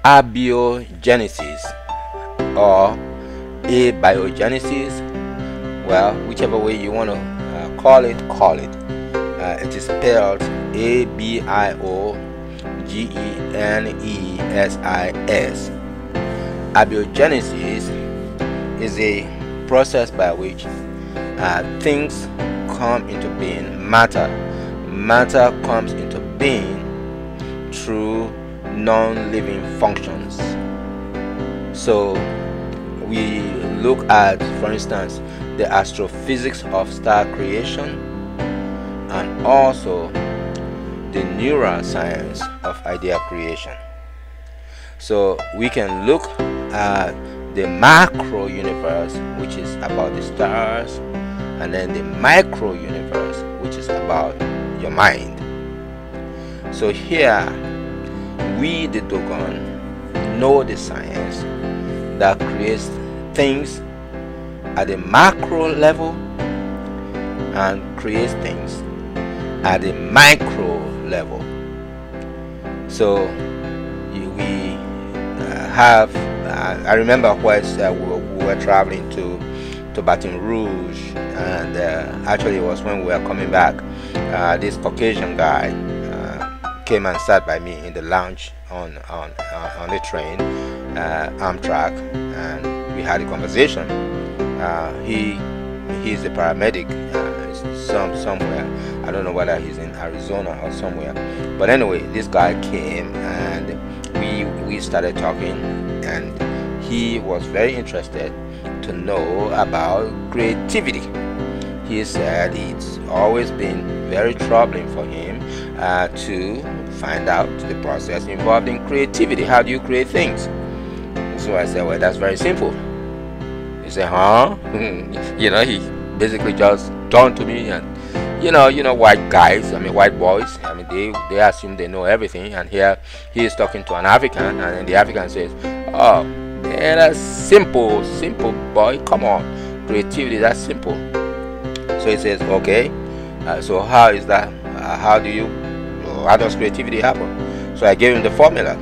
abiogenesis or abiogenesis, well, whichever way you want to call it. It is spelled ABIOGENESIS. Abiogenesis is a process by which things come into being. Matter comes into being through non-living functions. So we look at, for instance, the astrophysics of star creation and also the neuroscience of idea creation. So we can look at the macro universe, which is about the stars, and then the micro universe, which is about your mind. So here we, the Dogon, know the science that creates things at the macro level and creates things at the micro level. So we have I remember when we were traveling to Baton Rouge, and actually it was when we were coming back, this Caucasian guy came and sat by me in the lounge on the train, Amtrak, and we had a conversation. He's a paramedic somewhere. I don't know whether he's in Arizona or somewhere, but anyway, this guy came and we started talking, and he was very interested to know about creativity. He said it's always been very troubling for him to find out the process involved in creativity. How do you create things? So I said, well, that's very simple. He said, huh? You know, he basically just turned to me, and you know, white guys, white boys, they assume they know everything, and here he is talking to an African, and then the African says, oh, yeah, that's simple boy, come on, creativity, that's simple. So he says, okay, so how is that? How does creativity happen? So I gave him the formula.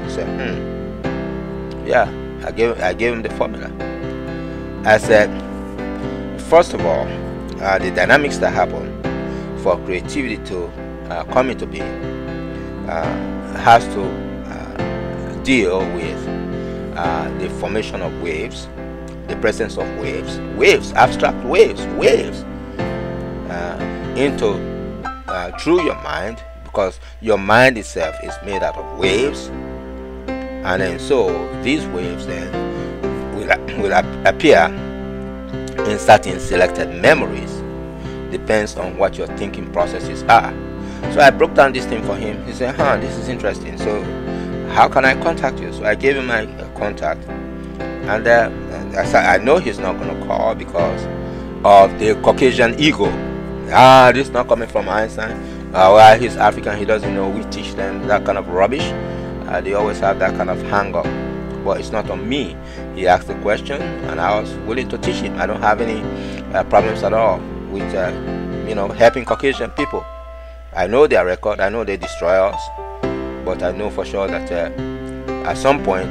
He said, yeah, I gave him the formula. I said, first of all, the dynamics that happen for creativity to come into being has to deal with the formation of waves, the presence of waves, abstract waves into through your mind, because your mind itself is made out of waves, and then so these waves then will appear in certain selected memories. Depends on what your thinking processes are. So I broke down this thing for him. He said, this is interesting, so how can I contact you? So I gave him my contact, and I said, I know he's not going to call because of the Caucasian ego. This is not coming from Einstein. Well, he's African, he doesn't know, we teach them that kind of rubbish. They always have that kind of hang up, but it's not on me. He asked the question, and I was willing to teach him. I don't have any problems at all with helping Caucasian people. I know their record, I know they destroy us, but I know for sure that at some point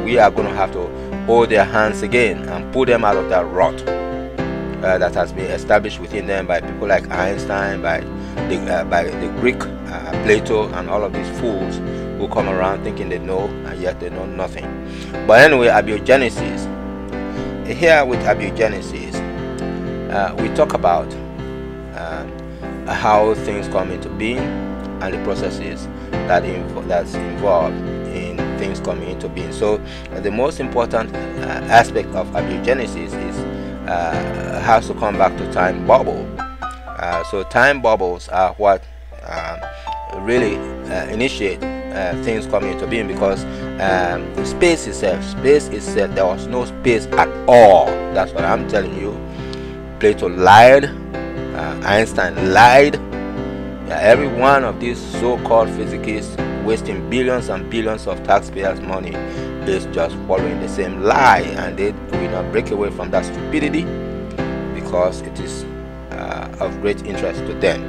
we are going to have to hold their hands again and pull them out of that rot that has been established within them by people like Einstein, by the Greek Plato, and all of these fools who come around thinking they know and yet they know nothing. But anyway, abiogenesis. Here with abiogenesis, we talk about how things come into being and the processes that's involved in things coming into being. So the most important aspect of abiogenesis is has to come back to time bubble. So time bubbles are what really initiate things coming into being, because space itself, there was no space at all. That's what I'm telling you. Plato lied, Einstein lied. Every one of these so-called physicists wasting billions and billions of taxpayers' money is just following the same lie, and they will not break away from that stupidity because it is of great interest to them.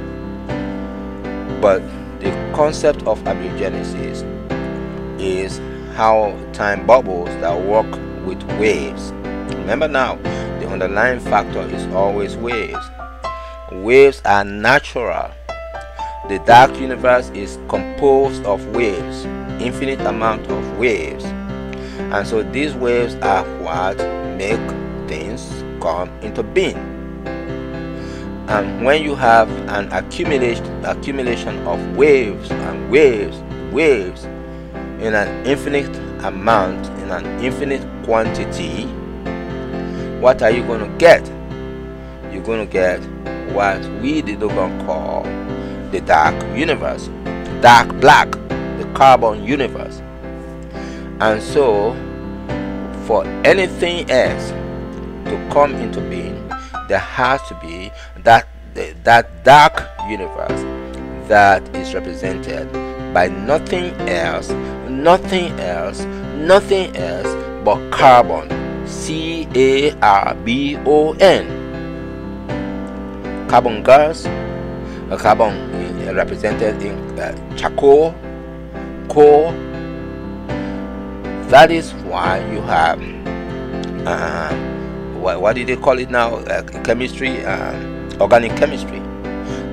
But the concept of abiogenesis is how time bubbles that work with waves. Remember now, the underlying factor is always waves. Waves are natural. The dark universe is composed of waves, infinite amount of waves, and so these waves are what make things come into being. And when you have an accumulation of waves and waves in an infinite amount, in an infinite quantity, what are you going to get? You're going to get what we the Dogon call the dark universe, dark black, the carbon universe. And so for anything else to come into being, there has to be that dark universe that is represented by nothing else but carbon. C-A-R-B-O-N. Carbon gas, carbon represented in charcoal, coal. That is why you have what do they call it now? Chemistry, organic chemistry.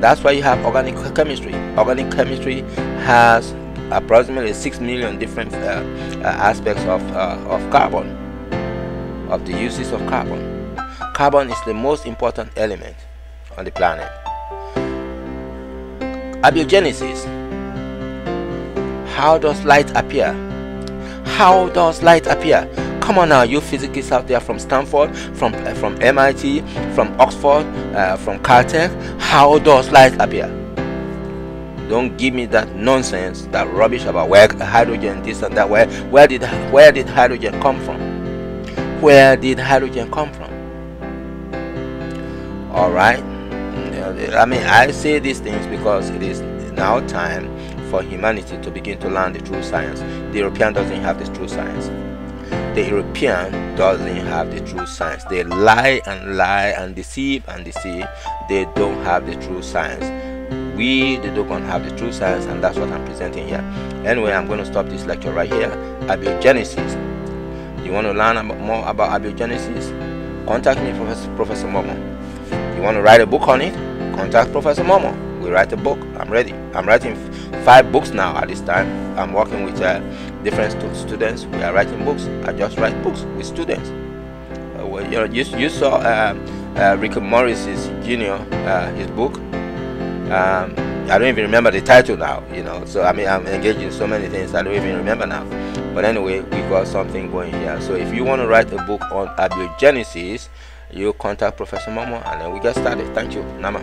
That's why you have organic chemistry. Organic chemistry has approximately 6 million different aspects of carbon, of the uses of carbon. Carbon is the most important element on the planet. Abiogenesis. How does light appear? How does light appear? Come on now, you physicists out there from Stanford, from MIT, from Oxford, from Caltech. How does light appear? Don't give me that nonsense, that rubbish about where hydrogen, this and that. Where did hydrogen come from? Where did hydrogen come from? All right. I mean, I say these things because it is now time for humanity to begin to learn the true science. The European doesn't have the true science. The European doesn't have the true science. They lie and deceive and deceive. They don't have the true science. We, the Dogon, have the true science, and that's what I'm presenting here. Anyway, I'm going to stop this lecture right here. Abiogenesis. You want to learn more about abiogenesis? Contact me, Professor Momo. You want to write a book on it? Contact Professor Momo. We write a book. I'm ready. I'm writing 5 books now at this time. I'm working with different students. We are writing books. I just write books with students. You saw Rick Morris's Jr. His book. I don't even remember the title now. So I mean, I'm engaged in so many things I don't even remember now. But anyway, we got something going here. So if you want to write a book on abiogenesis, you contact Professor Momo, and then we get started. Thank you. Nama.